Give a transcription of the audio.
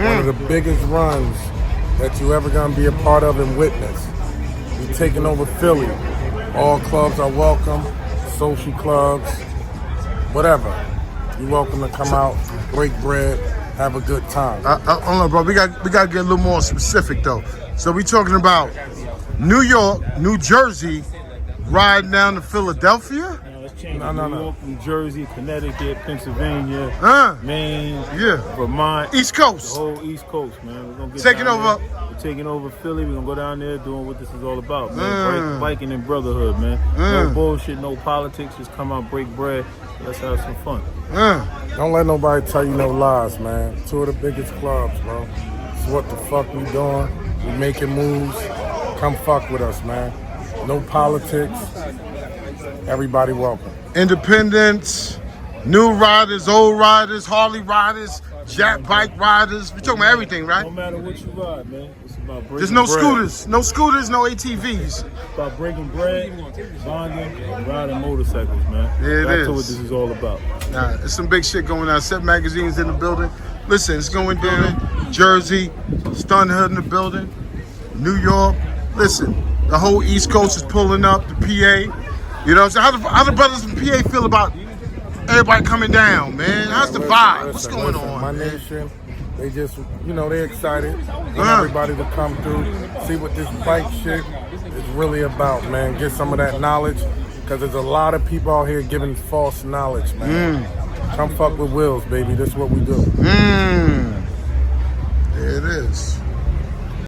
One of the biggest runs that you ever gonna be a part of and witness. We're taking over Philly. All clubs are welcome, social clubs, whatever. You're welcome to come out, break bread, have a good time. Hold on, bro. We got to get a little more specific though. So we talking about New York, New Jersey, riding down to Philadelphia. New York, New Jersey, Connecticut, Pennsylvania, Maine, Vermont, East Coast. The whole East Coast, man. We're gonna get Taking down over. there. We're taking over Philly. We're gonna go down there doing what this is all about, man. Biking and brotherhood, man. No bullshit, no politics. Just come out, break bread. Let's have some fun. Don't let nobody tell you no lies, man. Two of the biggest clubs, bro. It's what the fuck we doing. We making moves. Come fuck with us, man. No politics. Everybody welcome. Independents, new riders, old riders, Harley riders, Jack bike riders. We talking about everything, right? No matter what you ride, man. It's about breaking There's no bread. scooters, no ATVs. It's about breaking bread, bonding, and riding motorcycles, man. Yeah, That's what this is all about. Nah, there's some big shit going on. Set Magazine's in the building. Listen, it's going down. Jersey, Stun Hood in the building. New York. Listen, the whole East Coast is pulling up. The PA. You know what I'm saying? How the brothers from PA feel about everybody coming down, man? How's the vibe? What's going on? My nation, they just, they're excited. Want everybody to come through, see what this bike shit is really about, man. Get some of that knowledge, because there's a lot of people out here giving false knowledge, man. Come fuck with Wills, baby. That's what we do. There it is.